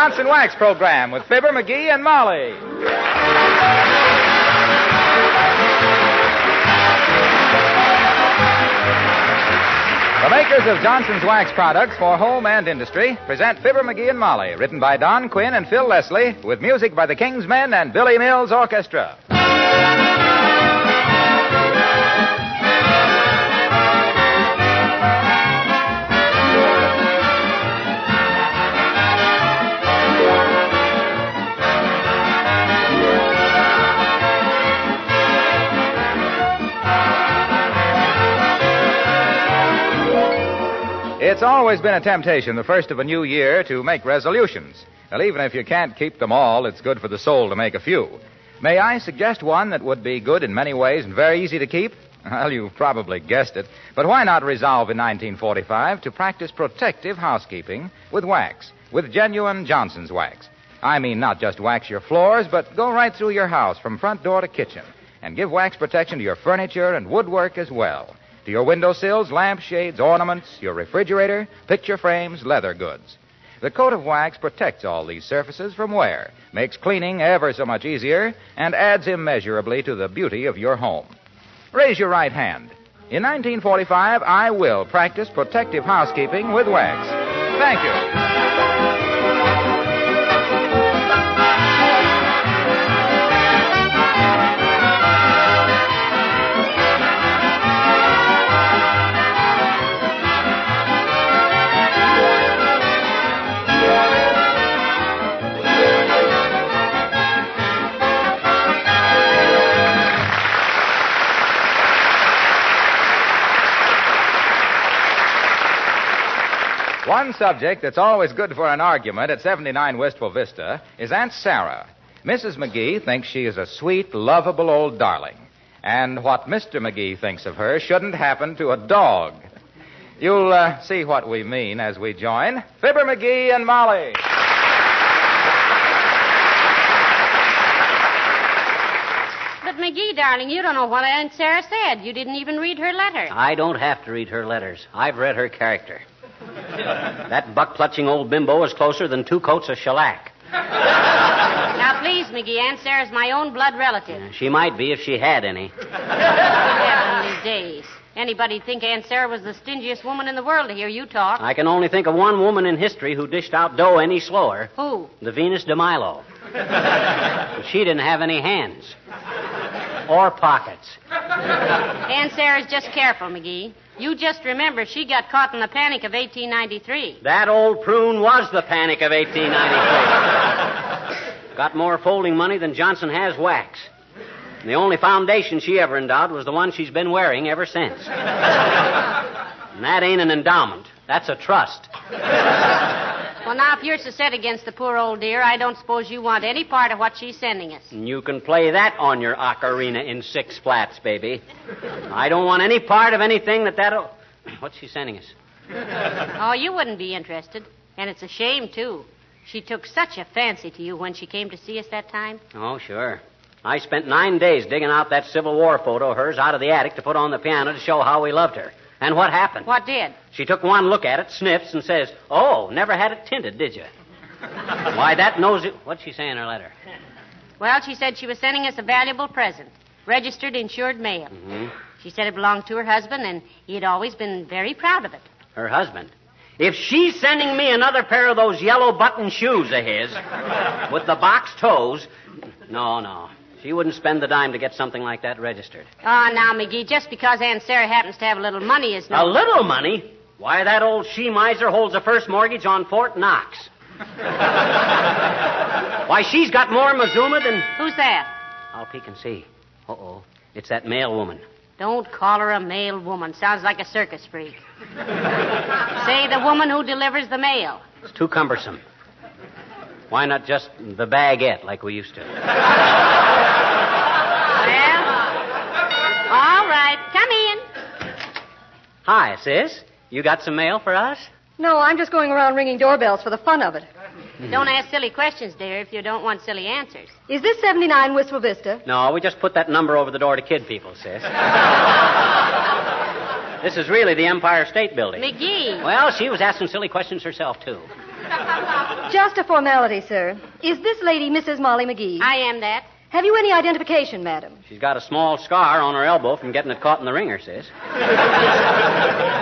Johnson Wax program with Fibber McGee and Molly. The makers of Johnson's Wax products for home and industry present Fibber McGee and Molly, written by Don Quinn and Phil Leslie, with music by the King's Men and Billy Mills Orchestra. It's always been a temptation, the first of a new year, to make resolutions. Well, even if you can't keep them all, it's good for the soul to make a few. May I suggest one that would be good in many ways and very easy to keep? Well, you've probably guessed it. But why not resolve in 1945 to practice protective housekeeping with wax, with genuine Johnson's Wax? I mean, not just wax your floors, but go right through your house from front door to kitchen and give wax protection to your furniture and woodwork as well. To your windowsills, lampshades, ornaments, your refrigerator, picture frames, leather goods. The coat of wax protects all these surfaces from wear, makes cleaning ever so much easier, and adds immeasurably to the beauty of your home. Raise your right hand. In 1945, I will practice protective housekeeping with wax. Thank you. One subject that's always good for an argument at 79 Wistful Vista is Aunt Sarah. Mrs. McGee thinks she is a sweet, lovable old darling. And what Mr. McGee thinks of her shouldn't happen to a dog. You'll see what we mean as we join Fibber McGee and Molly. But, McGee, darling, you don't know what Aunt Sarah said. You didn't even read her letter. I don't have to read her letters. I've read her character. That buck-clutching old bimbo is closer than 2 coats of shellac. Now, please, McGee, Aunt Sarah's my own blood relative. She might be if she had any. Heavenly days. Anybody'd think Aunt Sarah was the stingiest woman in the world to hear you talk. I can only think of one woman in history who dished out dough any slower. Who? The Venus de Milo. She didn't have any hands. Or pockets. Aunt Sarah's just careful, McGee. You just remember she got caught in the panic of 1893. That old prune was the panic of 1893. Got more folding money than Johnson has wax. And the only foundation she ever endowed was the one she's been wearing ever since. And that ain't an endowment. That's a trust. Well, now, if you're so set against the poor old dear, I don't suppose you want any part of what she's sending us. And you can play that on your ocarina in 6 flats, baby. I don't want any part of anything that'll... What's she sending us? Oh, you wouldn't be interested. And it's a shame, too. She took such a fancy to you when she came to see us that time. Oh, sure. I spent 9 days digging out that Civil War photo of hers out of the attic to put on the piano to show how we loved her. And what happened? What did? She took one look at it, sniffs, and says, "Oh, never had it tinted, did you?" Why, that nosy... What'd she say in her letter? Well, she said she was sending us a valuable present. Registered, insured mail. Mm-hmm. She said it belonged to her husband, and he had always been very proud of it. Her husband? If she's sending me another pair of those yellow button shoes of his with the box toes... No. She wouldn't spend the dime to get something like that registered. Oh, now, McGee, just because Aunt Sarah happens to have a little money is no... A little money? Why, that old she-miser holds the first mortgage on Fort Knox. Why, she's got more Mazuma than... Who's that? I'll peek and see. Uh-oh. It's that mail woman. Don't call her a mail woman. Sounds like a circus freak. Say the woman who delivers the mail. It's too cumbersome. Why not just the baguette like we used to? Well, all right. Come in. Hi, sis. You got some mail for us? No, I'm just going around ringing doorbells for the fun of it. Don't ask silly questions, dear, if you don't want silly answers. Is this 79 Wistful Vista? No, we just put that number over the door to kid people, sis. This is really the Empire State Building. McGee. Well, she was asking silly questions herself, too. Just a formality, sir. Is this lady Mrs. Molly McGee? I am that. Have you any identification, madam? She's got a small scar on her elbow from getting it caught in the ringer, sis.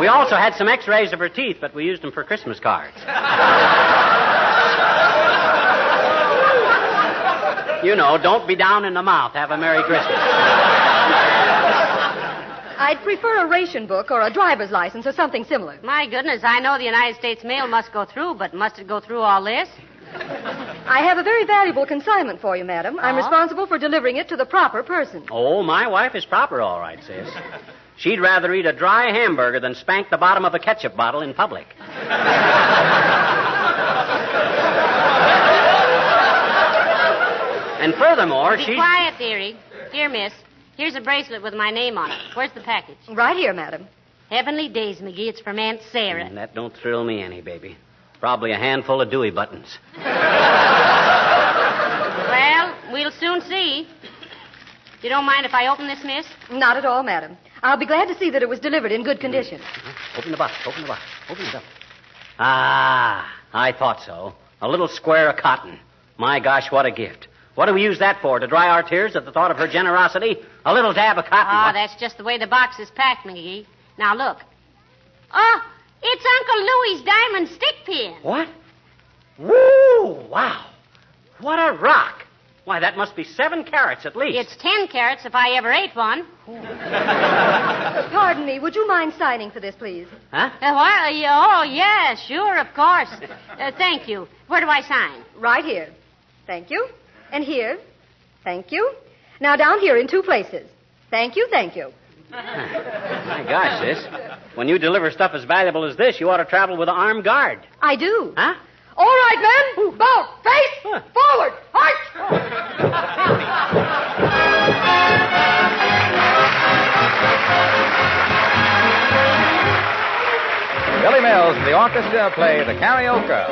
We also had some x-rays of her teeth, but we used them for Christmas cards. You know, don't be down in the mouth. Have a Merry Christmas. I'd prefer a ration book or a driver's license or something similar. My goodness, I know the United States mail must go through, but must it go through all this? I have a very valuable consignment for you, madam. I'm responsible for delivering it to the proper person. Oh, my wife is proper, all right, sis. She'd rather eat a dry hamburger than spank the bottom of a ketchup bottle in public. And furthermore, Be quiet, dearie. Dear miss, here's a bracelet with my name on it. Where's the package? Right here, madam. Heavenly days, McGee. It's from Aunt Sarah. That don't thrill me any, baby. Probably a handful of Dewey buttons. Well, we'll soon see. You don't mind if I open this, miss? Not at all, madam. I'll be glad to see that it was delivered in good condition. Open the box. Open it up. Ah, I thought so. A little square of cotton. My gosh, what a gift. What do we use that for? To dry our tears at the thought of her generosity? A little dab of cotton. Oh, that's just the way the box is packed, McGee. Now, look. Oh, it's Uncle Louie's diamond stick pin. What? Woo! Wow. What a rock. Why, that must be 7 carats at least. It's 10 carats if I ever ate one. Pardon me. Would you mind signing for this, please? Huh? Oh, yeah, sure, of course. Thank you. Where do I sign? Right here. Thank you. And here. Thank you. Now down here in 2 places. Thank you, thank you. My gosh, sis. When you deliver stuff as valuable as this, you ought to travel with an armed guard. I do. Huh? All right, men. Boat. Face. Forward. March. Billy Mills and the orchestra play the Carioca.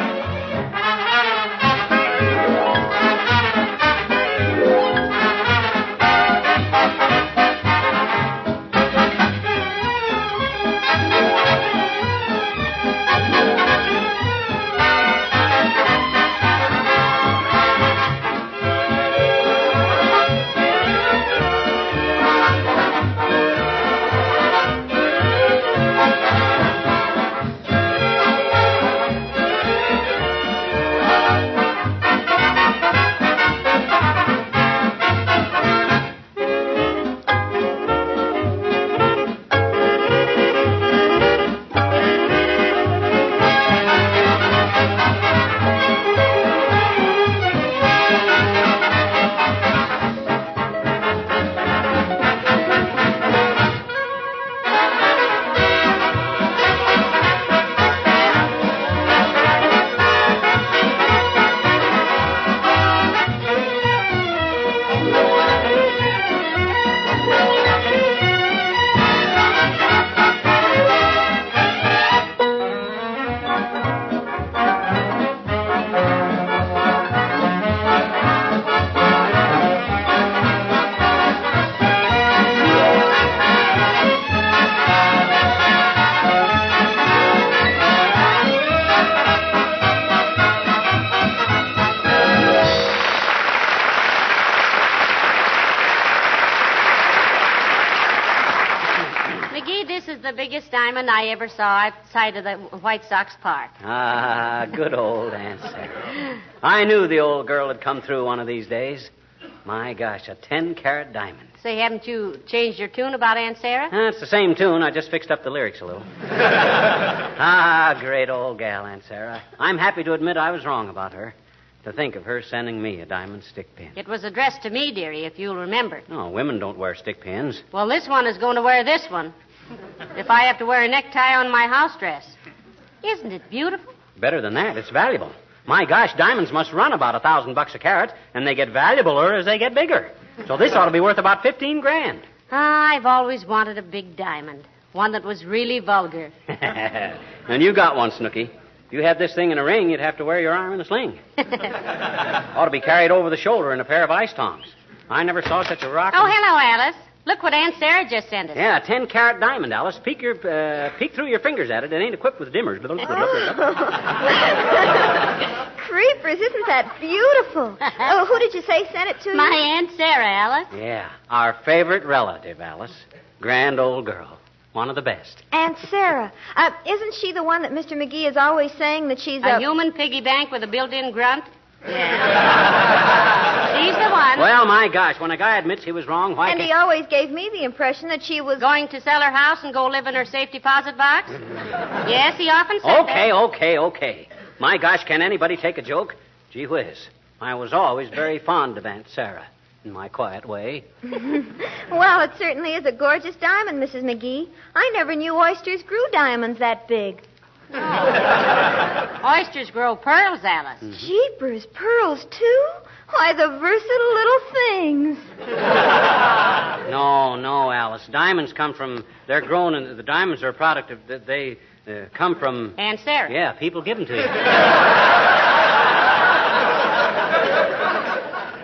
Diamond I ever saw outside of the White Sox park. Ah, good old Aunt Sarah. I knew the old girl had come through one of these days. My gosh, a 10-carat diamond. Say, haven't you changed your tune about Aunt Sarah? It's the same tune. I just fixed up the lyrics a little. Ah, great old gal, Aunt Sarah. I'm happy to admit I was wrong about her. To think of her sending me a diamond stick pin. It was addressed to me, dearie, if you'll remember. No, women don't wear stick pins. Well, this one is going to wear this one. If I have to wear a necktie on my house dress. Isn't it beautiful? Better than that. It's valuable. My gosh, diamonds must run about $1,000 a carat, and they get valuabler as they get bigger. So this ought to be worth about $15,000. I've always wanted a big diamond. One that was really vulgar. And you got one, Snooky. If you had this thing in a ring, you'd have to wear your arm in a sling. Ought to be carried over the shoulder in a pair of ice tongs. I never saw such a rock. Oh, hello, Alice. Look what Aunt Sarah just sent us. Yeah, a 10-carat diamond, Alice. Peek through your fingers at it. It ain't equipped with dimmers. Creepy, Whiskers, isn't that beautiful? Oh, who did you say sent it to you? My Aunt Sarah, Alice. Yeah, our favorite relative, Alice. Grand old girl. One of the best. Aunt Sarah. Isn't she the one that Mr. McGee is always saying that she's A human piggy bank with a built-in grunt? Yeah. She's the one. Well, my gosh, when a guy admits he was wrong, why And he always gave me the impression that she was... Going to sell her house and go live in her safe deposit box? Yes, he often said that. Okay. My gosh, can anybody take a joke? Gee whiz. I was always very fond of Aunt Sarah, in my quiet way. Well, it certainly is a gorgeous diamond, Mrs. McGee. I never knew oysters grew diamonds that big. Oysters grow pearls, Alice. Jeepers, pearls, too? Why, the versatile little things. No, Alice. Diamonds come from... They're grown, and the diamonds are a product of... They come from... Aunt Sarah. Yeah, people give them to you.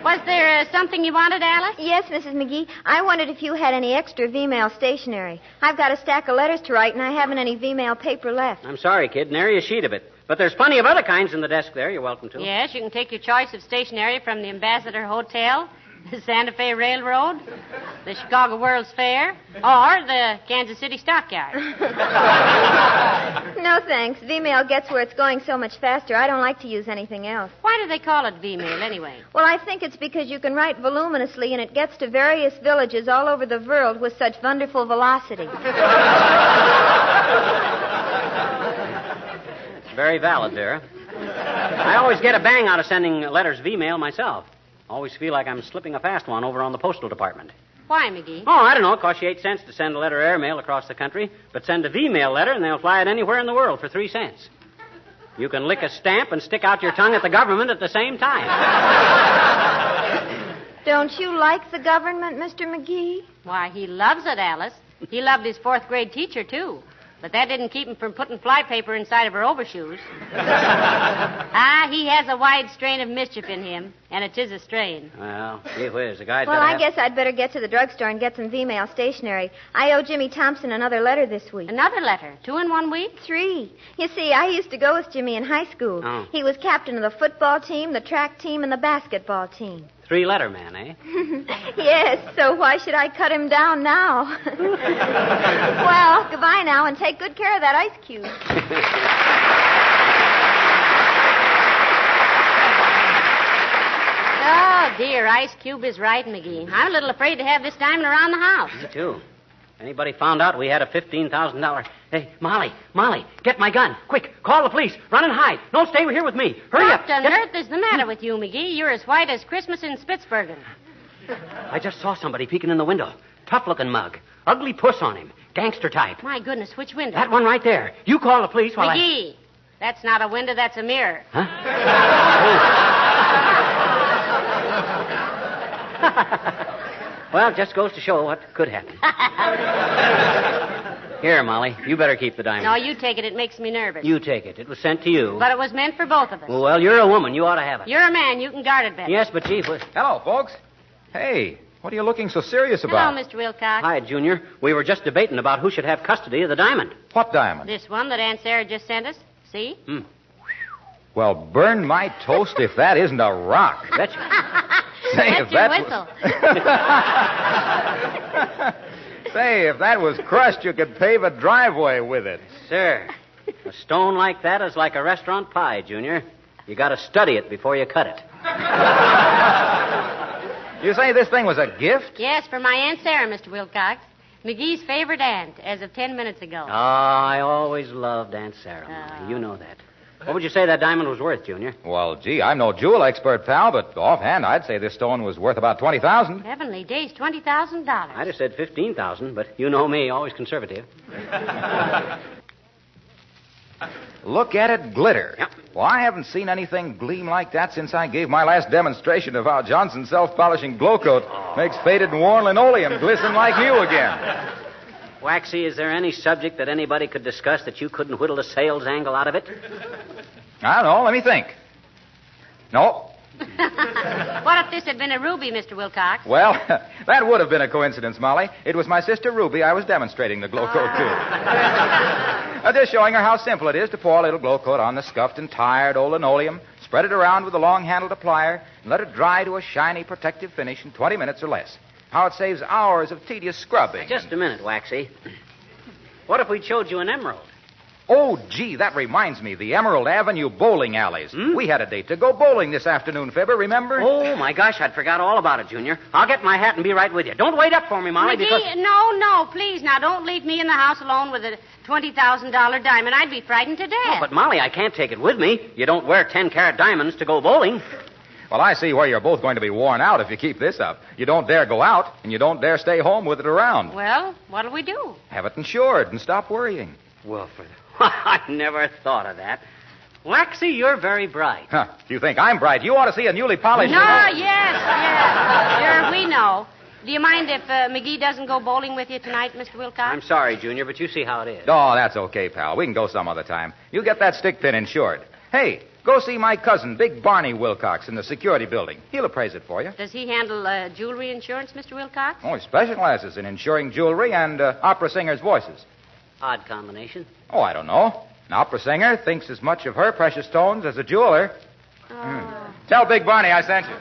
Was there something you wanted, Alice? Yes, Mrs. McGee. I wondered if you had any extra V-mail stationery. I've got a stack of letters to write, and I haven't any V-mail paper left. I'm sorry, kid. Nary a sheet of it. But there's plenty of other kinds in the desk there. You're welcome to. Yes, you can take your choice of stationery from the Ambassador Hotel, the Santa Fe Railroad, the Chicago World's Fair, or the Kansas City Stockyard. No, thanks. V-mail gets where it's going so much faster. I don't like to use anything else. Why do they call it V-mail, anyway? Well, I think it's because you can write voluminously, and it gets to various villages all over the world with such wonderful velocity. It's very valid, Vera. I always get a bang out of sending letters V-mail myself. Always feel like I'm slipping a fast one over on the postal department. Why, McGee? Oh, I don't know. It costs you 8 cents to send a letter airmail across the country, but send a V-mail letter and they'll fly it anywhere in the world for 3 cents. You can lick a stamp and stick out your tongue at the government at the same time. Don't you like the government, Mr. McGee? Why, he loves it, Alice. He loved his 4th grade teacher, too. But that didn't keep him from putting flypaper inside of her overshoes. He has a wide strain of mischief in him, and it is a strain. Well, gee whiz, the guy's Well, I guess I'd better get to the drugstore and get some V-mail stationery. I owe Jimmy Thompson another letter this week. Another letter? 2 in 1 week? 3. You see, I used to go with Jimmy in high school. Oh. He was captain of the football team, the track team, and the basketball team. 3-letter man, eh? Yes, so why should I cut him down now? Well, goodbye now, and take good care of that ice cube. Oh, dear, Ice Cube is right, McGee. I'm a little afraid to have this diamond around the house. Me too. Anybody found out we had a $15,000... Hey, Molly, get my gun. Quick, call the police. Run and hide. Don't stay here with me. Hurry up. What on earth is the matter with you, McGee? You're as white as Christmas in Spitsbergen. I just saw somebody peeking in the window. Tough-looking mug. Ugly puss on him. Gangster type. My goodness, which window? That one right there. You call the police while McGee, that's not a window, that's a mirror. Huh? Well, it just goes to show what could happen. Here, Molly, you better keep the diamond. No, you take it. It makes me nervous. You take it. It was sent to you. But it was meant for both of us. Well, you're a woman. You ought to have it. You're a man. You can guard it better. Yes, but, Chief... Hello, folks. Hey, what are you looking so serious about? Hello, Mr. Wilcox. Hi, Junior. We were just debating about who should have custody of the diamond. What diamond? This one that Aunt Sarah just sent us. See? Well, burn my toast if that isn't a rock. Betcha. Say, That's if your that whistle. Say, if that was crushed, you could pave a driveway with it. Sir, a stone like that is like a restaurant pie, Junior. You got to study it before you cut it. You say this thing was a gift? Yes, for my Aunt Sarah, Mr. Wilcox. McGee's favorite aunt, as of 10 minutes ago. Oh, I always loved Aunt Sarah, Molly. You know that. What would you say that diamond was worth, Junior? Well, gee, I'm no jewel expert, pal, but offhand, I'd say this stone was worth about $20,000. Heavenly days, $20,000. I'd have said $15,000, but you know me, always conservative. Look at it glitter. Yep. Well, I haven't seen anything gleam like that since I gave my last demonstration of how Johnson's self-polishing glow coat makes faded and worn linoleum glisten like new again. Waxy, is there any subject that anybody could discuss that you couldn't whittle a sales angle out of it? I don't know. Let me think. No. What if this had been a ruby, Mr. Wilcox? Well, that would have been a coincidence, Molly. It was my sister Ruby I was demonstrating the glow coat to. Just showing her how simple it is to pour a little glow coat on the scuffed and tired old linoleum, Spread it around with a long-handled applier and let it dry to a shiny, protective finish in 20 minutes or less. How it saves hours of tedious scrubbing. Just a minute, Waxy. What if we showed you an emerald? Oh, gee, that reminds me. The Emerald Avenue bowling alleys. We had a date to go bowling this afternoon, Fibber, remember? Oh, my gosh, I'd forgot all about it, Junior. I'll get my hat and be right with you. Don't wait up for me, Molly, McGee, because... no, please. Now, don't leave me in the house alone with a $20,000 diamond. I'd be frightened to death. Oh, but, Molly, I can't take it with me. You don't wear 10-carat diamonds to go bowling. Well, I see where you're both going to be worn out if you keep this up. You don't dare go out, and you don't dare stay home with it around. Well, what'll we do? Have it insured and stop worrying. Well, I never thought of that. Waxy, you're very bright. Huh. If you think I'm bright, you ought to see a newly polished... No, yes. Sure, we know. Do you mind if McGee doesn't go bowling with you tonight, Mr. Wilcox? I'm sorry, Junior, but you see how it is. Oh, that's okay, pal. We can go some other time. You get that stick pin insured. Hey, go see my cousin, Big Barney Wilcox, in the security building. He'll appraise it for you. Does he handle jewelry insurance, Mr. Wilcox? Oh, he specializes in insuring jewelry and opera singers' voices. Odd combination. Oh, I don't know. An opera singer thinks as much of her precious stones as a jeweler. Tell Big Barney I sent you.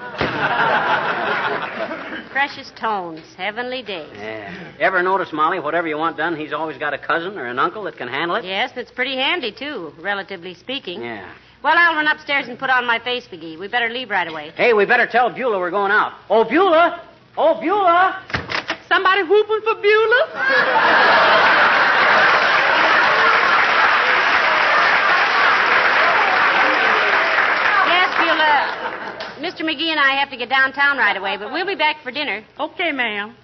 Precious tones, heavenly days. Yeah. Ever notice, Molly, whatever you want done, he's always got a cousin or an uncle that can handle it? Yes, it's pretty handy, too, relatively speaking. Yeah. Well, I'll run upstairs and put on my face, McGee. We better leave right away. Hey, we better tell Beulah we're going out. Oh, Beulah! Oh, Beulah! Somebody whooping for Beulah? Mr. McGee and I have to get downtown right away, but we'll be back for dinner. Okay, ma'am.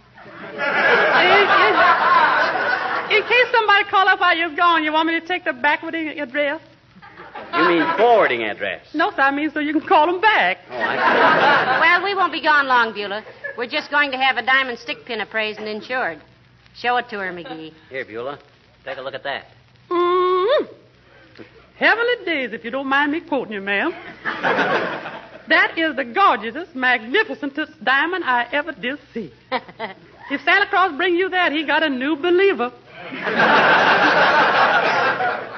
In case somebody call up while you're gone, you want me to take the backwarding address? You mean forwarding address? No, sir, I mean so you can call them back. Oh, I see. Well, we won't be gone long, Beulah. We're just going to have a diamond stick pin appraised and insured. Show it to her, McGee. Here, Beulah. Take a look at that. Heavenly days, if you don't mind me quoting you, ma'am. That is the gorgeousest, magnificentest diamond I ever did see. If Santa Claus bring you that, he got a new believer.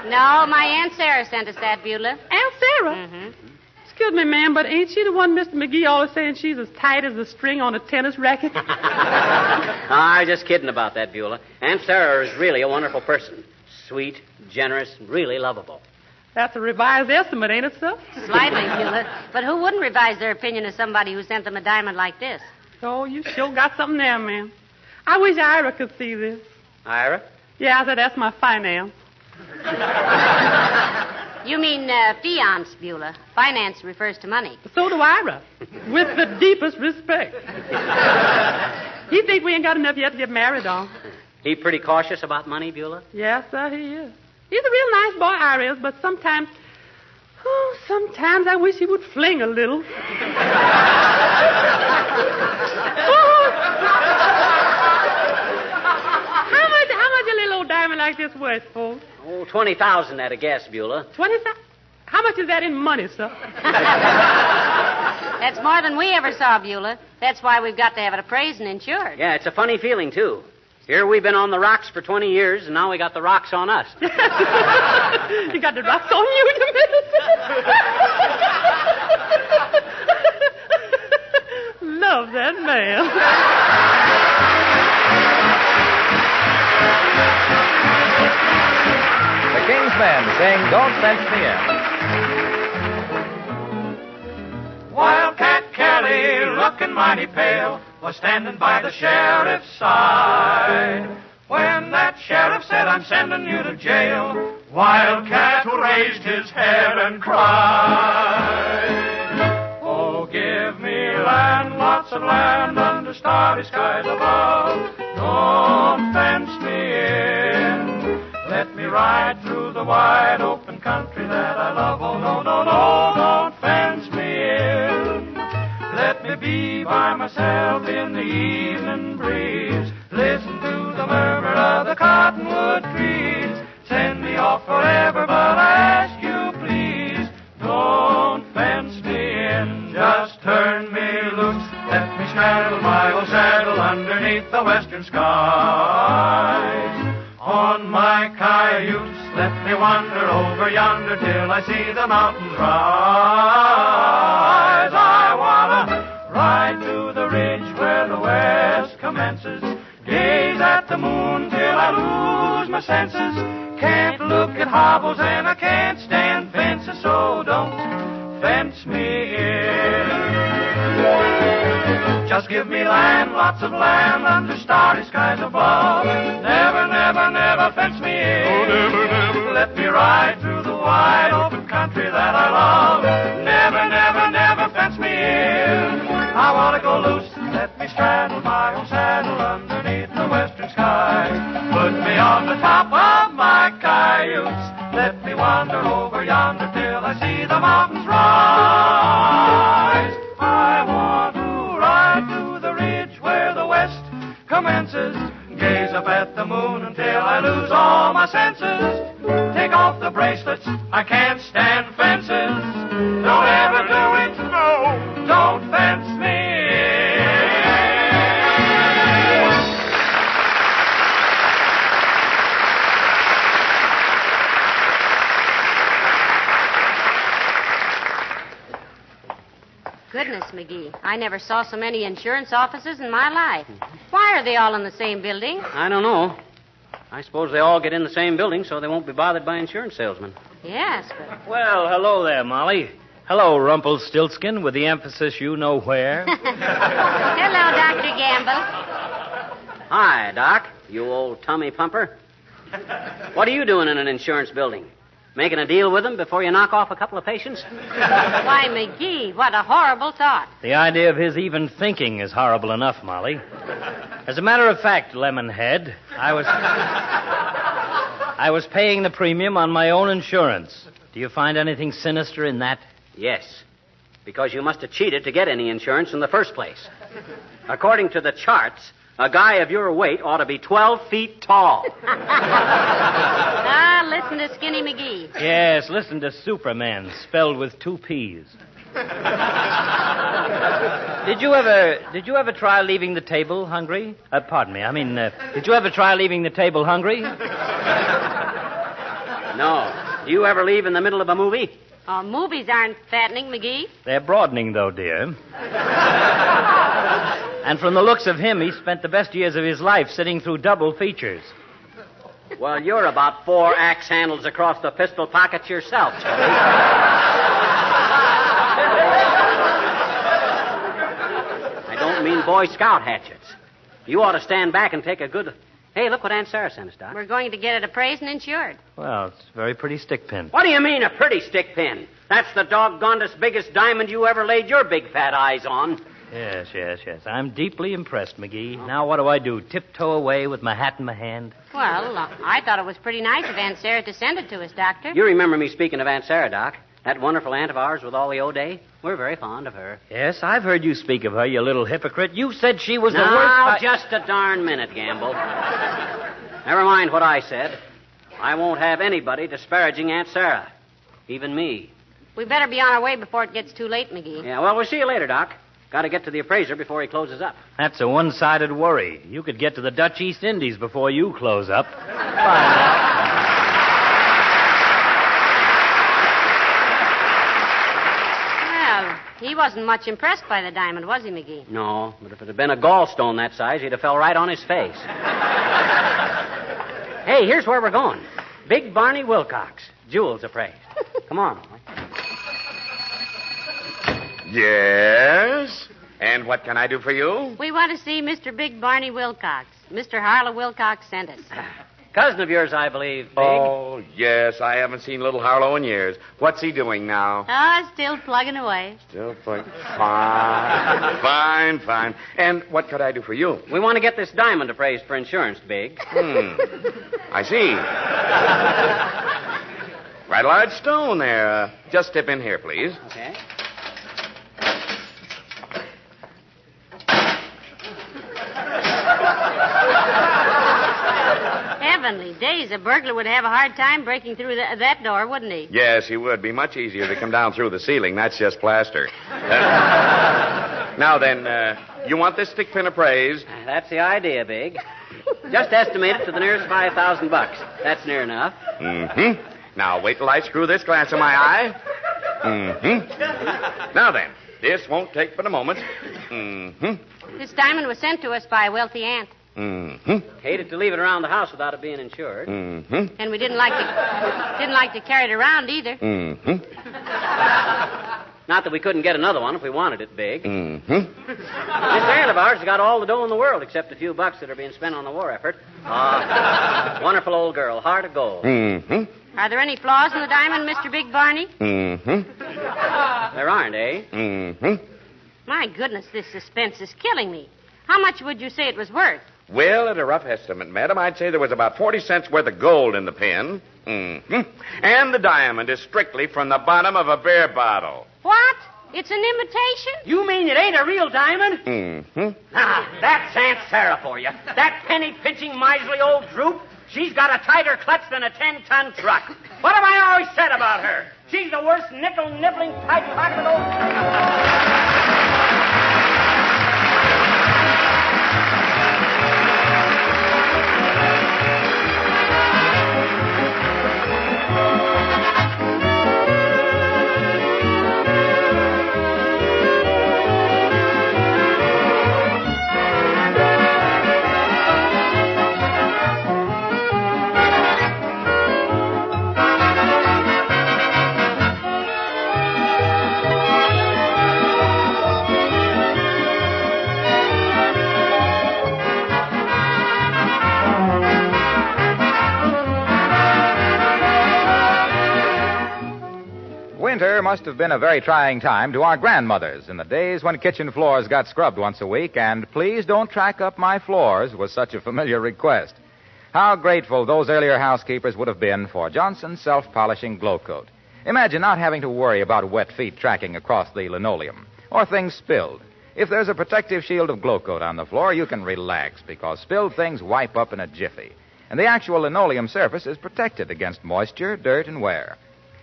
No, my Aunt Sarah sent us that, Beulah. Aunt Sarah? Mm-hmm. Excuse me, ma'am, but ain't she the one Mr. McGee always saying she's as tight as a string on a tennis racket? I'm just kidding about that, Beulah. Aunt Sarah is really a wonderful person. Sweet, generous, really lovable. That's a revised estimate, ain't it, sir? Slightly, Beulah. But who wouldn't revise their opinion of somebody who sent them a diamond like this? Oh, you sure got something there, ma'am. I wish Ira could see this. Ira? Yeah, I said that's my finance. You mean fiance, Beulah. Finance refers to money. So do Ira, with the deepest respect. He think we ain't got enough yet to get married on. He pretty cautious about money, Beulah? Yes, sir, he is. He's a real nice boy, Ira is, but sometimes I wish he would fling a little. How much a little old diamond like this worth, folks? Oh, 20,000 at a guess, Beulah. 20,000? How much is that in money, sir? That's more than we ever saw, Beulah. That's why we've got to have it appraised and insured. Yeah, it's a funny feeling, too. Here we've been on the rocks for 20 years, and now we got the rocks on us. You got the rocks on you, you mean? Love that man. The King's Men sing Don't Fence Me In. Wildcat Kelly, looking mighty pale, was standing by the sheriff's side. When that sheriff said, I'm sending you to jail, Wildcat raised his head and cried. Oh, give me land, lots of land under starry skies above. Don't fence me in. Let me ride through the wide open country that I love. Oh, no, no, no, don't fence me in. Let me be by myself in the evening breeze. Listen to the murmur of the cottonwood trees. Send me off forever, but I ask you please, don't fence me in. Just turn me loose. Let me straddle my old saddle underneath the western skies. On my cayuse, let me wander over yonder till I see the mountains rise. my senses. Can't look at hobbles and I can't stand fences, so don't fence me in. Just give me land, lots of land, under starry skies above. Never, never, never fence me in. Oh, never, never. Let me ride through the wide open country that I love. Never, never, never fence me in. I want to go loose, let me straddle my own saddle underneath the western skies. Put me on the top of my cayuse. Let me wander over yonder till I see the mountains rise. I want to ride to the ridge where the west commences. Gaze up at the moon until I lose all my senses. Take off the bracelets, I can't stand fences. Don't ever do it, no, don't fence me. Goodness, McGee, I never saw so many insurance offices in my life. Why are they all in the same building? I don't know. I suppose they all get in the same building so they won't be bothered by insurance salesmen. Yes, but... Well, hello there, Molly. Hello, Rumpelstiltskin, with the emphasis you know where. Hello, Dr. Gamble. Hi, Doc, you old tummy pumper. What are you doing in an insurance building? Making a deal with them before you knock off a couple of patients? Why, McGee, what a horrible thought. The idea of his even thinking is horrible enough, Molly. As a matter of fact, Lemonhead, I was paying the premium on my own insurance. Do you find anything sinister in that? Yes, because you must have cheated to get any insurance in the first place. According to the charts, a guy of your weight ought to be 12 feet tall. Ah, listen to Skinny McGee. Yes, listen to Superman, spelled with 2 P's. Did you ever try leaving the table hungry? Did you ever try leaving the table hungry? No. Do you ever leave in the middle of a movie? Oh, movies aren't fattening, McGee. They're broadening, though, dear. And from the looks of him, he spent the best years of his life sitting through double features. Well, you're about 4 axe handles across the pistol pockets yourself, Charlie. I don't mean Boy Scout hatchets. You ought to stand back and take a good... Hey, look what Aunt Sarah sent us, Doc. We're going to get it appraised and insured. Well, it's a very pretty stick pin. What do you mean, a pretty stick pin? That's the doggonedest biggest diamond you ever laid your big fat eyes on. Yes. I'm deeply impressed, McGee. Now what do? Tiptoe away with my hat in my hand? Well, I thought it was pretty nice of Aunt Sarah to send it to us, Doctor. You remember me speaking of Aunt Sarah, Doc? That wonderful aunt of ours with all the O'Day? We're very fond of her. Yes, I've heard you speak of her, you little hypocrite. You said she was the now, worst... just a darn minute, Gamble. Never mind what I said. I won't have anybody disparaging Aunt Sarah. Even me. We better be on our way before it gets too late, McGee. Yeah, well, we'll see you later, Doc. Got to get to the appraiser before he closes up. That's a one-sided worry. You could get to the Dutch East Indies before you close up. Bye. Well, he wasn't much impressed by the diamond, was he, McGee? No, but if it had been a gallstone that size, he'd have fell right on his face. Hey, here's where we're going. Big Barney Wilcox. Jewels appraised. Come on, Molly. Yes? And what can I do for you? We want to see Mr. Big Barney Wilcox. Mr. Harlow Wilcox sent us. Cousin of yours, I believe, Big. Oh, yes. I haven't seen little Harlow in years. What's he doing now? Oh, still plugging away. Still plugging. Fine. And what could I do for you? We want to get this diamond appraised for insurance, Big. I see. Right, a large stone there. Just step in here, please. Okay. Heavenly days, a burglar would have a hard time breaking through that door, wouldn't he? Yes, he would. Be much easier to come down through the ceiling. That's just plaster. Now then, you want this stick pin appraised? That's the idea, Big. Just estimate it to the nearest $5,000. That's near enough. Mm-hmm. Now, wait till I screw this glass in my eye. Mm-hmm. Now then, this won't take but a moment. Mm-hmm. This diamond was sent to us by a wealthy aunt. Hated to leave it around the house without it being insured. And we didn't like to carry it around either. Not that we couldn't get another one if we wanted it big. This aunt of ours has got all the dough in the world except a few bucks that are being spent on the war effort. Wonderful old girl, heart of gold. Are there any flaws in the diamond, Mr. Big Barney? There aren't, eh? My goodness, this suspense is killing me. How much would you say it was worth? Well, at a rough estimate, madam, I'd say there was about 40 cents worth of gold in the pin. And the diamond is strictly from the bottom of a beer bottle. What? It's an imitation? You mean it ain't a real diamond? That's Aunt Sarah for you. That penny-pinching, miserly old droop. She's got a tighter clutch than a 10-ton truck. What have I always said about her? She's the worst nickel-nibbling, tight-pocketed old... Winter must have been a very trying time to our grandmothers in the days when kitchen floors got scrubbed once a week, and please don't track up my floors was such a familiar request. How grateful those earlier housekeepers would have been for Johnson's self-polishing glow coat. Imagine not having to worry about wet feet tracking across the linoleum or things spilled. If there's a protective shield of glow coat on the floor, you can relax because spilled things wipe up in a jiffy, and the actual linoleum surface is protected against moisture, dirt, and wear.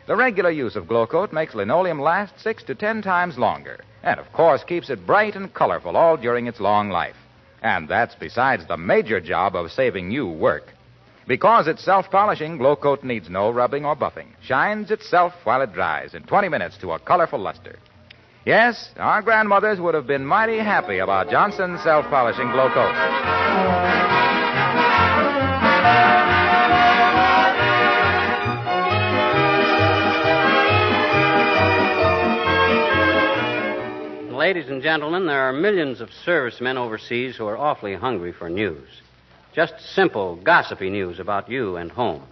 The regular use of glow coat makes linoleum last 6 to 10 times longer, and of course keeps it bright and colorful all during its long life. And that's besides the major job of saving you work. Because it's self-polishing, glow coat needs no rubbing or buffing. Shines itself while it dries in 20 minutes to a colorful luster. Yes, our grandmothers would have been mighty happy about Johnson's self-polishing glow coat. Ladies and gentlemen, there are millions of servicemen overseas who are awfully hungry for news. Just simple, gossipy news about you and home.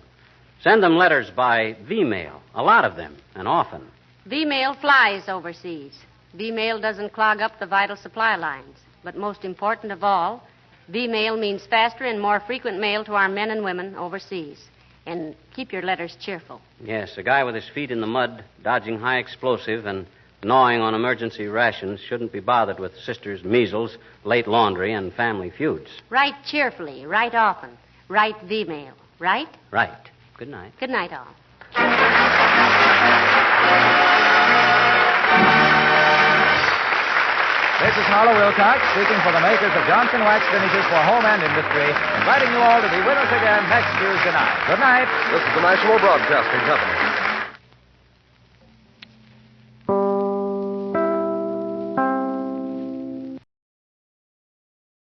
Send them letters by V-mail, a lot of them, and often. V-mail flies overseas. V-mail doesn't clog up the vital supply lines. But most important of all, V-mail means faster and more frequent mail to our men and women overseas. And keep your letters cheerful. Yes, a guy with his feet in the mud, dodging high explosive and gnawing on emergency rations shouldn't be bothered with sisters' measles, late laundry, and family feuds. Write cheerfully, write often. Write V-mail, right? Right. Good night. Good night, all. This is Harlow Wilcox, speaking for the makers of Johnson Wax Finishes for Home and Industry, inviting you all to be with us again next Tuesday night. Good night. This is the National Broadcasting Company.